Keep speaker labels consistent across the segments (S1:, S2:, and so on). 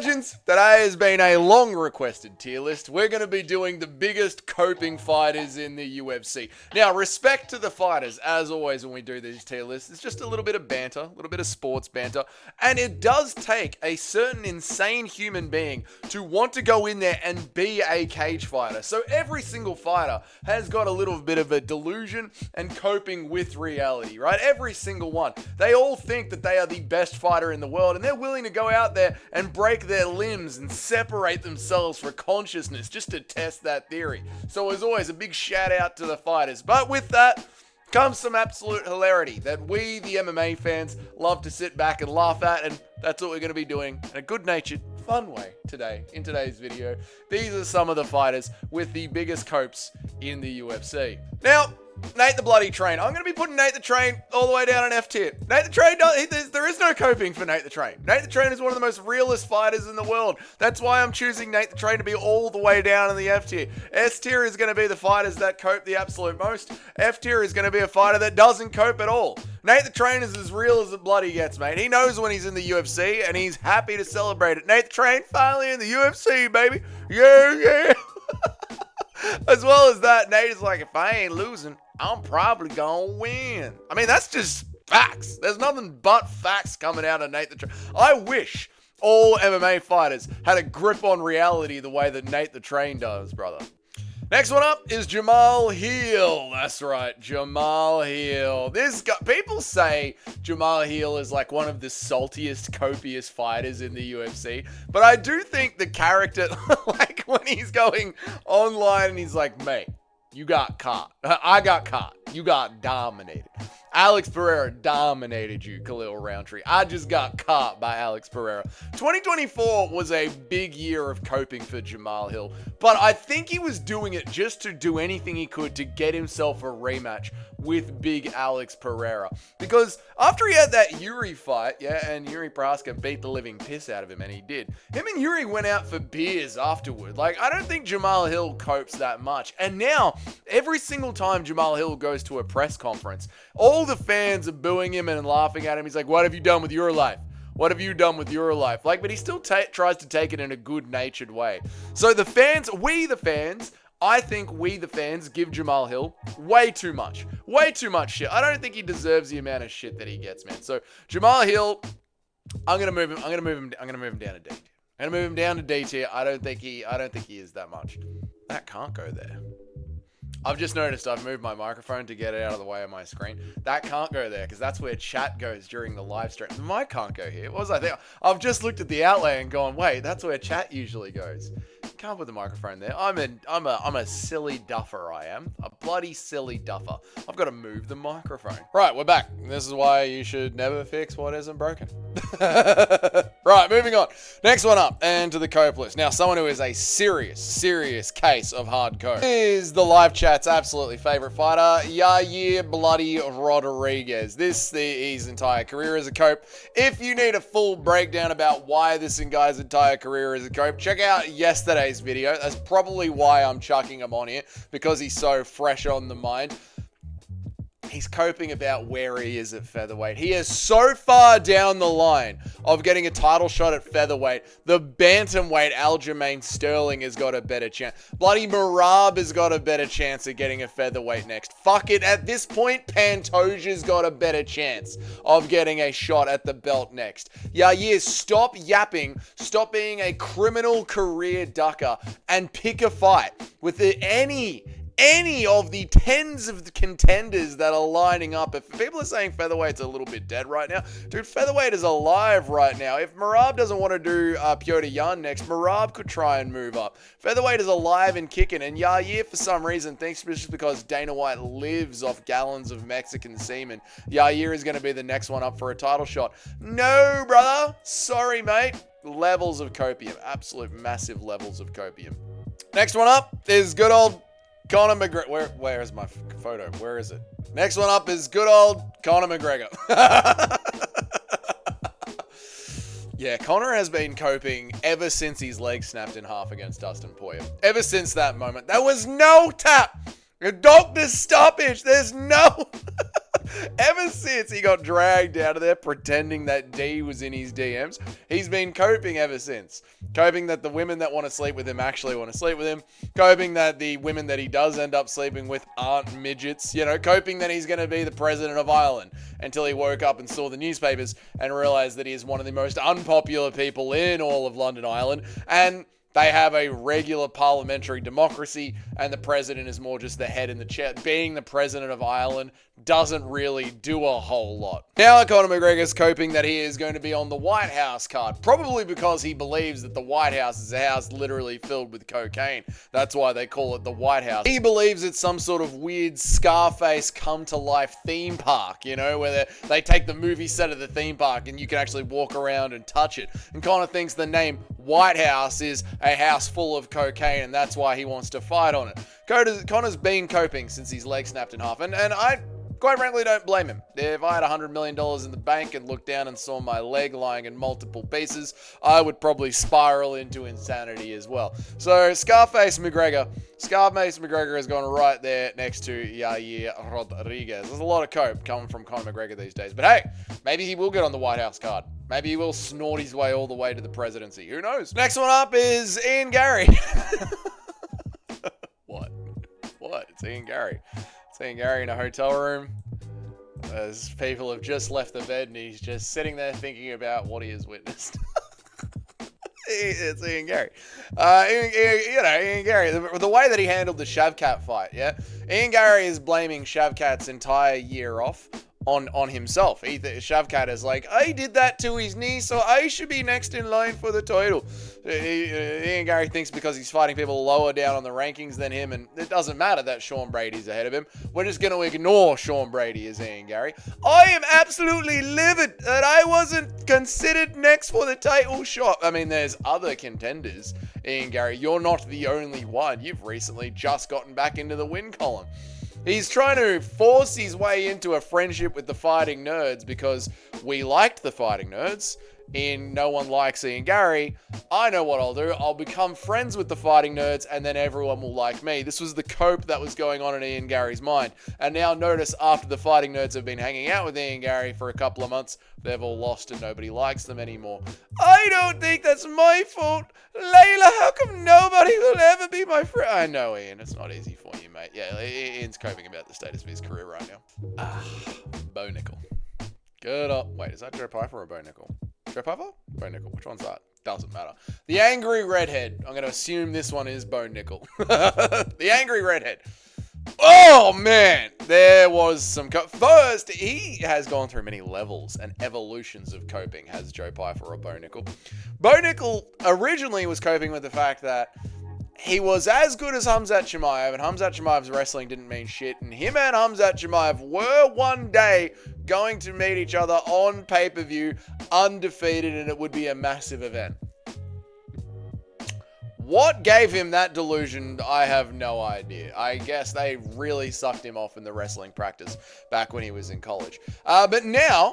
S1: legends, today has been a long requested tier list. We're going to be doing the biggest coping fighters in the UFC. Now, respect to the fighters, as always when we do these tier lists, it's just a little bit of banter, a little bit of sports banter, and it does take a certain insane human being to want to go in there and be a cage fighter. So every single fighter has got a little bit of a delusion and coping with reality, right? Every single one. They all think that they are the best fighter in the world, and they're willing to go out there and break their limbs and separate themselves for consciousness just to test that theory. So as always, a big shout out to the fighters. But with that comes some absolute hilarity that we, the MMA fans, love to sit back and laugh at, and that's what we're going to be doing in a good-natured, fun way today, in today's video. These are some of the fighters with the biggest copes in the UFC. Now, Nate the Bloody Train. I'm going to be putting Nate the Train all the way down in F tier. Nate the Train, there is no coping for Nate the Train. Nate the Train is one of the most realist fighters in the world. That's why I'm choosing Nate the Train to be all the way down in the F tier. S tier is going to be the fighters that cope the absolute most. F tier is going to be a fighter that doesn't cope at all. Nate the Train is as real as it bloody gets, mate. He knows when he's in the UFC, and he's happy to celebrate it. Nate the Train finally in the UFC, baby. Yeah. As well as that, Nate is like, if I ain't losing, I'm probably gonna win. I mean, that's just facts. There's nothing but facts coming out of Nate the Train. I wish all MMA fighters had a grip on reality the way that Nate the Train does, brother. Next one up is Jamal Hill. That's right, Jamal Hill. This guy, people say Jamal Hill is like one of the saltiest, copious fighters in the UFC. But I do think the character, like when he's going online and he's like, mate, you got caught. I got caught. You got dominated. Alex Pereira dominated you, Khalil Roundtree. I just got caught by Alex Pereira. 2024 was a big year of coping for Jamal Hill, but I think he was doing it just to do anything he could to get himself a rematch with big Alex Pereira. Because after he had that Yuri fight, and Yuri Prohaska beat the living piss out of him, and he did, him and Yuri went out for beers afterward. Like, I don't think Jamal Hill copes that much. And now, every single time Jamal Hill goes to a press conference, all the fans are booing him and laughing at him. He's like, what have you done with your life? What have you done with your life? Like, but he still tries to take it in a good-natured way. So the fans, I think we the fans give Jamal Hill way too much shit. I don't think he deserves the amount of shit that he gets, man. So Jamal Hill, I'm gonna move him down to D tier. I'm gonna move him down to D tier. I don't think he is that much. That can't go there. I've just noticed I've moved my microphone to get it out of the way of my screen. That can't go there because that's where chat goes during the live stream. The mic can't go here. What was I thinking? I've just looked at the outlay and gone, wait, that's where chat usually goes. Can't put the microphone there. I'm a silly duffer, I am. A bloody silly duffer. I've got to move the microphone. Right, we're back. This is why you should never fix what isn't broken. Right, moving on. Next one up, and to the cope list. Now, someone who is a serious case of hard cope is the live chat's absolutely favorite fighter, Yair bloody Rodriguez. His entire career is a cope. If you need a full breakdown about why this guy's entire career is a cope, check out yesterday's video. That's probably why I'm chucking him on here, because he's so fresh on the mind. He's coping about where he is at featherweight. He is so far down the line of getting a title shot at featherweight. The bantamweight Aljamain Sterling has got a better chance. Bloody Merab has got a better chance of getting a featherweight next. Fuck it. At this point, Pantoja's got a better chance of getting a shot at the belt next. Yair, stop yapping. Stop being a criminal career ducker and pick a fight with any of the tens of the contenders that are lining up. If people are saying featherweight's a little bit dead right now, dude, featherweight is alive right now. If Merab doesn't want to do Piotr Jan next, Merab could try and move up. Featherweight is alive and kicking, and Yair, for some reason, thinks just because Dana White lives off gallons of Mexican semen, Yair is going to be the next one up for a title shot. No, brother. Sorry, mate. Levels of copium. Absolute massive levels of copium. Next one up is good old Conor McGregor. Where is my photo? Where is it? Next one up is good old Conor McGregor. Yeah, Conor has been coping ever since his leg snapped in half against Dustin Poirier. Ever since that moment. There was no tap. A doctor's stoppage. There's no... Ever since he got dragged out of there pretending that D was in his DMs, he's been coping ever since. Coping that the women that want to sleep with him actually want to sleep with him. Coping that the women that he does end up sleeping with aren't midgets. You know, coping that he's going to be the president of Ireland until he woke up and saw the newspapers and realized that he is one of the most unpopular people in all of London, Ireland. And they have a regular parliamentary democracy, and the president is more just the head in the chair. Being the president of Ireland doesn't really do a whole lot. Now Conor McGregor's coping that he is going to be on the White House card, probably because he believes that the White House is a house literally filled with cocaine. That's why they call it the White House. He believes it's some sort of weird Scarface come-to-life theme park, you know, where they take the movie set of the theme park and you can actually walk around and touch it. And Conor thinks the name White House is a house full of cocaine, and that's why he wants to fight on it. Conor's been coping since his leg snapped in half, and I quite frankly don't blame him. If I had $100 million in the bank and looked down and saw my leg lying in multiple pieces, I would probably spiral into insanity as well. So Scarface McGregor has gone right there next to Yair Rodriguez. There's a lot of cope coming from Conor McGregor these days, but hey, maybe he will get on the White House card. Maybe he will snort his way all the way to the presidency. Who knows? Next one up is Ian Garry. What? It's Ian Garry. It's Ian Garry in a hotel room. As people have just left the bed and he's just sitting there thinking about what he has witnessed. It's Ian Garry. Ian Garry, the way that he handled the Shavkat fight, yeah? Ian Garry is blaming Shavkat's entire year off on himself. Shavkat is like, I did that to his knee, so I should be next in line for the title. Ian Garry thinks because he's fighting people lower down on the rankings than him, and it doesn't matter that Sean Brady's ahead of him. We're just going to ignore Sean Brady as Ian Garry. I am absolutely livid that I wasn't considered next for the title shot. I mean, there's other contenders, Ian Garry. You're not the only one. You've recently just gotten back into the win column. He's trying to force his way into a friendship with the Fighting Nerds because we liked the Fighting Nerds. In No One Likes Ian Garry, I know what I'll do. I'll become friends with the Fighting Nerds and then everyone will like me. This was the cope that was going on in Ian Garry's mind. And now notice after the Fighting Nerds have been hanging out with Ian Garry for a couple of months, they've all lost and nobody likes them anymore. I don't think that's my fault. Layla, how come nobody will ever be my friend? I know, Ian, it's not easy for you, mate. Yeah, Ian's coping about the status of his career right now. Bo Nickel. Good up. Wait, is that Joe Piper or Bo Nickel? Joe Piper? Bo Nickel. Which one's that? Doesn't matter. The Angry Redhead. I'm going to assume this one is Bo Nickel. The Angry Redhead. Oh, man. There was some... First, he has gone through many levels and evolutions of coping, has Joe Piper or Bo Nickel. Bo Nickel originally was coping with the fact that he was as good as Khamzat Chimaev, and Khamzat Chimaev's wrestling didn't mean shit, and him and Khamzat Chimaev were one day going to meet each other on pay-per-view, undefeated, and it would be a massive event. What gave him that delusion, I have no idea. I guess they really sucked him off in the wrestling practice back when he was in college. But now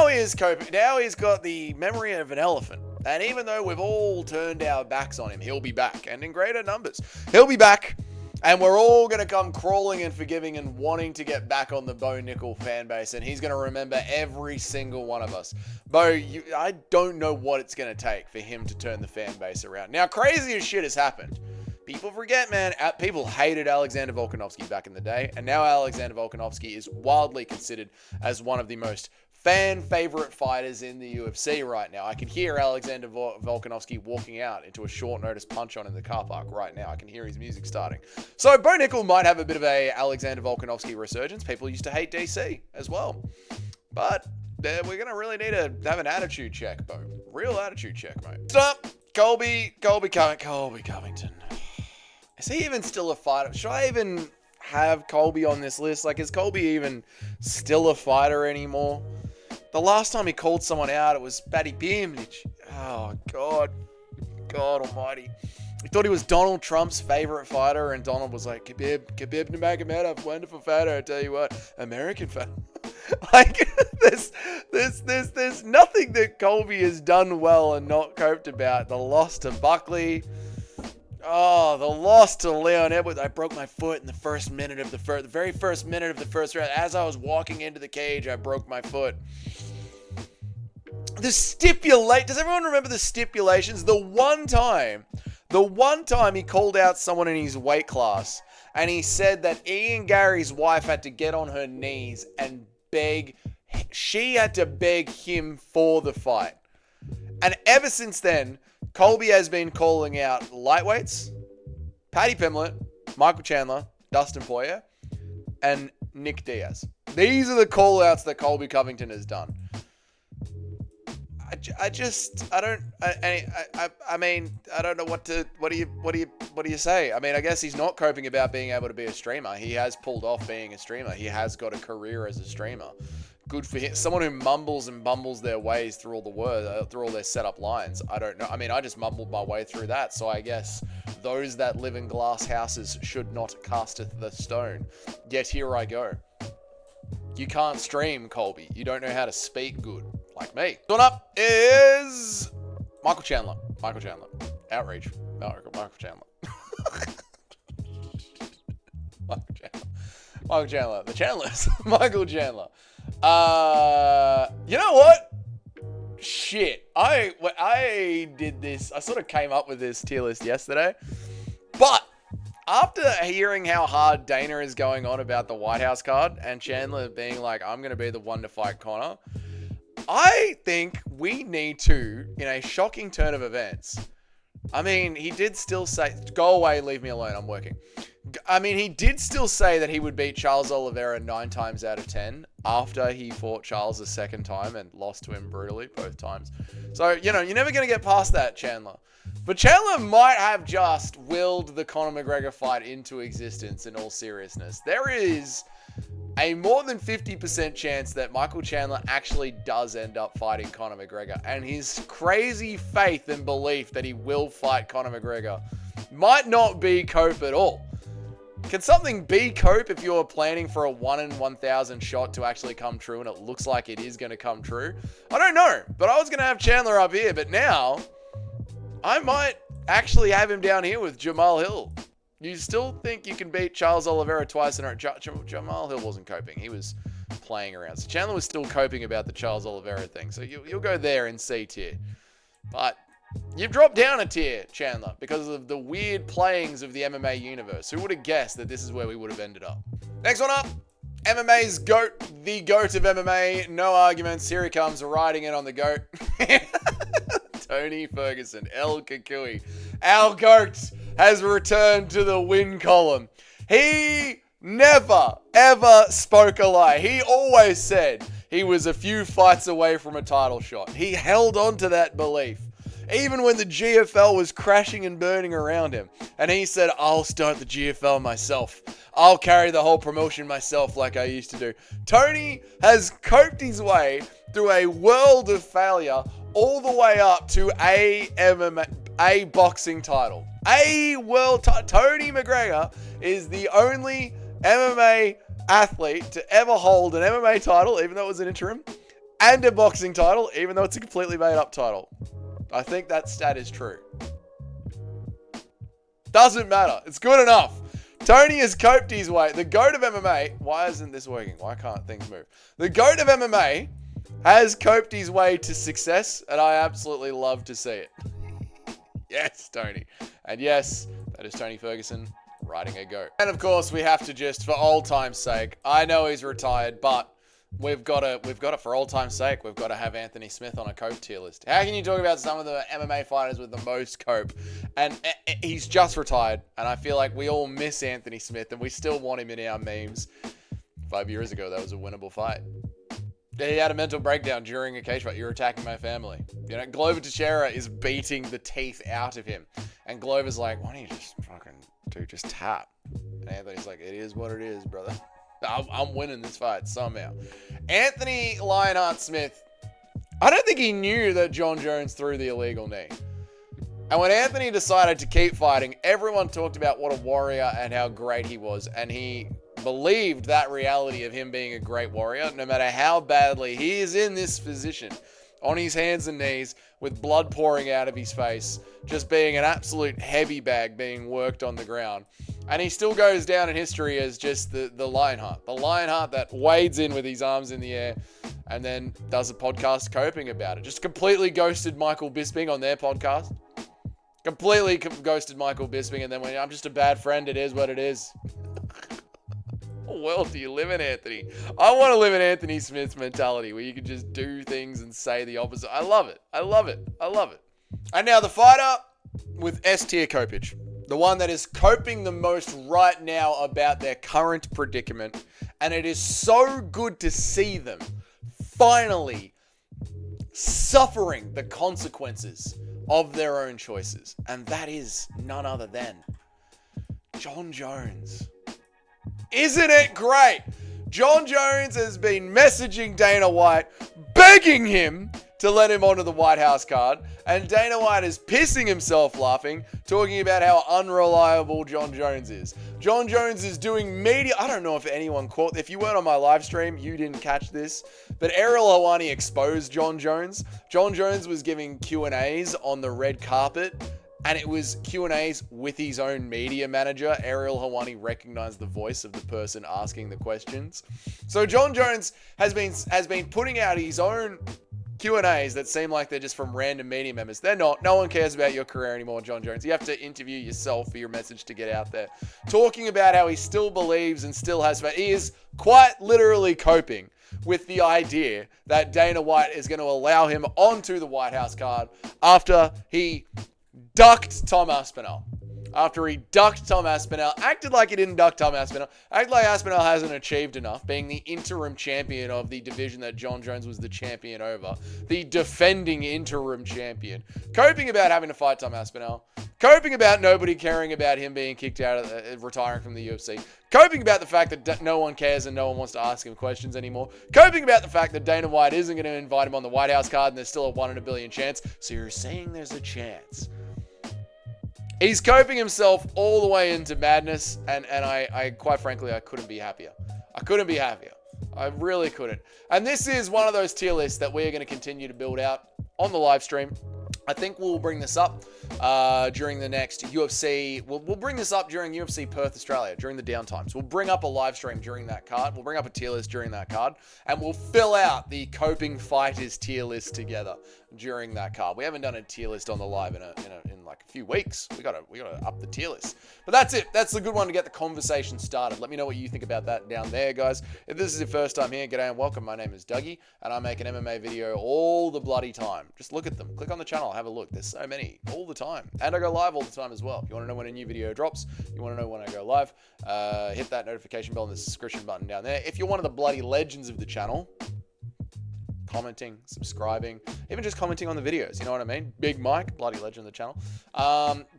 S1: he's coping. Now he's got the memory of an elephant. And even though we've all turned our backs on him, he'll be back, and in greater numbers. He'll be back, and we're all going to come crawling and forgiving and wanting to get back on the Bo Nickel fan base, and he's going to remember every single one of us. Bo, I don't know what it's going to take for him to turn the fan base around. Now, crazy as shit has happened. People forget, man. People hated Alexander Volkanovski back in the day, and now Alexander Volkanovski is wildly considered as one of the most fan favorite fighters in the UFC right now. I can hear Alexander Volkanovski walking out into a short notice punch on in the car park right now. I can hear his music starting. So Bo Nickel might have a bit of a Alexander Volkanovski resurgence. People used to hate DC as well. But we're going to really need to have an attitude check, Bo. Real attitude check, mate. Stop. Colby Covington. Is he even still a fighter? Should I even have Colby on this list? Like, is Colby even still a fighter anymore? The last time he called someone out, it was Paddy Pimlich. Oh, God almighty. He thought he was Donald Trump's favorite fighter, and Donald was like, Khabib Nurmagomedov, wonderful fighter, I tell you what, American fighter. Like, there's nothing that Colby has done well and not coped about. The loss to Buckley. Oh, the loss to Leon Edwards. I broke my foot in the very first minute of the first round. As I was walking into the cage, I broke my foot. Does everyone remember the stipulations? The one time he called out someone in his weight class, and he said that Garry's wife had to get on her knees and beg. She had to beg him for the fight. And ever since then, Colby has been calling out lightweights, Paddy Pimblett, Michael Chandler, Dustin Poirier, and Nick Diaz. These are the call-outs that Colby Covington has done. I don't know what do you say? I mean, I guess he's not coping about being able to be a streamer. He has pulled off being a streamer. He has got a career as a streamer. Good for him. Someone who mumbles and bumbles their ways through all the word, through all their setup lines. I don't know. I mean, I just mumbled my way through that. So I guess those that live in glass houses should not casteth the stone. Yet here I go. You can't stream, Colby. You don't know how to speak good, like me. One up is Michael Chandler. Outreach. Michael Chandler. Michael Chandler. The Chandlers. Michael Chandler. You know what? Shit. I did this. I sort of came up with this tier list yesterday. But after hearing how hard Dana is going on about the White House card and Chandler being like, I'm going to be the one to fight Conor, I think we need to, in a shocking turn of events, I mean, he did still say, go away, leave me alone, I'm working. I mean, he did still say that he would beat Charles Oliveira 9 times out of 10 after he fought Charles the second time and lost to him brutally both times. So, you know, you're never going to get past that, Chandler. But Chandler might have just willed the Conor McGregor fight into existence in all seriousness. There is a more than 50% chance that Michael Chandler actually does end up fighting Conor McGregor. And his crazy faith and belief that he will fight Conor McGregor might not be cope at all. Can something be cope if you're planning for a 1 in 1,000 shot to actually come true and it looks like it is going to come true? I don't know, but I was going to have Chandler up here, but now I might actually have him down here with Jamal Hill. You still think you can beat Charles Oliveira twice in a row? Jamal Hill wasn't coping. He was playing around. So Chandler was still coping about the Charles Oliveira thing. So you'll go there in C tier. But you've dropped down a tier, Chandler, because of the weird playings of the MMA universe. Who would have guessed that this is where we would have ended up? Next one up, MMA's GOAT, the GOAT of MMA. No arguments. Here he comes, riding in on the GOAT. Tony Ferguson, El Kukui. Our GOAT has returned to the win column. He never, ever spoke a lie. He always said he was a few fights away from a title shot. He held on to that belief. Even when the GFL was crashing and burning around him. And he said, I'll start the GFL myself. I'll carry the whole promotion myself like I used to do. Tony has coped his way through a world of failure all the way up to a boxing title. Tony McGregor is the only MMA athlete to ever hold an MMA title, even though it was an interim, and a boxing title, even though it's a completely made up title. I think that stat is true. Doesn't matter. It's good enough. Tony has coped his way. The GOAT of MMA. Why isn't this working? Why can't things move? The GOAT of MMA has coped his way to success, and I absolutely love to see it. Yes, Tony. And yes, that is Tony Ferguson riding a GOAT. And of course, we have to just, for old time's sake, I know he's retired, but we've got to, for old time's sake, we've got to have Anthony Smith on a cope tier list. How can you talk about some of the MMA fighters with the most cope? And he's just retired, and I feel like we all miss Anthony Smith, and we still want him in our memes. 5 years ago, that was a winnable fight. He had a mental breakdown during a cage fight. You're attacking my family. You know, Glover Teixeira is beating the teeth out of him. And Glover's like, why don't you just just tap? And Anthony's like, it is what it is, brother. I'm winning this fight somehow. Anthony Lionheart Smith, I don't think he knew that Jon Jones threw the illegal knee. And when Anthony decided to keep fighting, everyone talked about what a warrior and how great he was. And he believed that reality of him being a great warrior, no matter how badly he is in this position on his hands and knees with blood pouring out of his face, just being an absolute heavy bag being worked on the ground. And he still goes down in history as just the Lionheart. The Lionheart that wades in with his arms in the air and then does a podcast coping about it. Just completely ghosted Michael Bisping on their podcast. Completely ghosted Michael Bisping and then went, I'm just a bad friend. It is what it is. What world do you live in, Anthony? I want to live in Anthony Smith's mentality where you can just do things and say the opposite. I love it. I love it. I love it. And now the fighter with S-tier copage. The one that is coping the most right now about their current predicament. And it is so good to see them finally suffering the consequences of their own choices. And that is none other than Jon Jones. Isn't it great? Jon Jones has been messaging Dana White, begging him to let him onto the White House card. And Dana White is pissing himself laughing, talking about how unreliable Jon Jones is. Jon Jones is doing media. I don't know if anyone caught. If you weren't on my live stream, you didn't catch this. But Ariel Helwani exposed Jon Jones. Jon Jones was giving Q&As on the red carpet. And it was Q&As with his own media manager. Ariel Helwani recognized the voice of the person asking the questions. So Jon Jones has been putting out his own Q&As that seem like they're just from random media members. They're not. No one cares about your career anymore, Jon Jones. You have to interview yourself for your message to get out there. Talking about how he still believes and still has faith. He is quite literally coping with the idea that Dana White is going to allow him onto the White House card after he ducked Tom Aspinall. After he ducked Tom Aspinall, acted like he didn't duck Tom Aspinall, acted like Aspinall hasn't achieved enough, being the interim champion of the division that Jon Jones was the champion over, the defending interim champion, coping about having to fight Tom Aspinall, coping about nobody caring about him being kicked out of retiring from the UFC, coping about the fact that no one cares and no one wants to ask him questions anymore, coping about the fact that Dana White isn't going to invite him on the White House card and there's still a 1 in a billion chance. So you're saying there's a chance. He's coping himself all the way into madness, and I quite frankly, I couldn't be happier. I couldn't be happier. I really couldn't. And this is one of those tier lists that we're going to continue to build out on the live stream. I think we'll bring this up during the next UFC. We'll bring this up during UFC Perth, Australia, during the downtimes. We'll bring up a live stream during that card. We'll bring up a tier list during that card. And we'll fill out the coping fighters tier list together during that card. We haven't done a tier list on the live in like a few weeks. We gotta up the tier list. But that's it. That's a good one to get the conversation started. Let me know what you think about that down there, guys. If this is your first time here, g'day and welcome. My name is Dougie, and I make an MMA video all the bloody time. Just look at them. Click on the channel. Have a look. There's so many all the time. And I go live all the time as well. If you want to know when a new video drops, you want to know when I go live, hit that notification bell and the subscription button down there. If you're one of the bloody legends of the channel, commenting, subscribing, even just commenting on the videos, you know what I mean? Big Mike, bloody legend of the channel.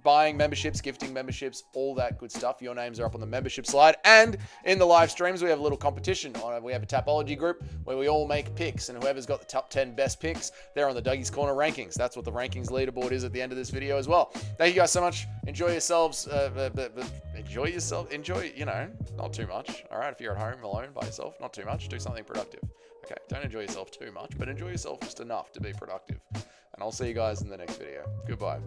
S1: Buying memberships, gifting memberships, all that good stuff. Your names are up on the membership slide. And in the live streams, we have a little competition. We have a Tapology group where we all make picks, and whoever's got the top 10 best picks, they're on the Dougie's Corner rankings. That's what the rankings leaderboard is at the end of this video as well. Thank you guys so much. Enjoy yourselves. Enjoy yourself. Enjoy, not too much. All right, if you're at home alone by yourself, not too much. Do something productive. Okay, don't enjoy yourself too much, but enjoy yourself just enough to be productive. And I'll see you guys in the next video. Goodbye.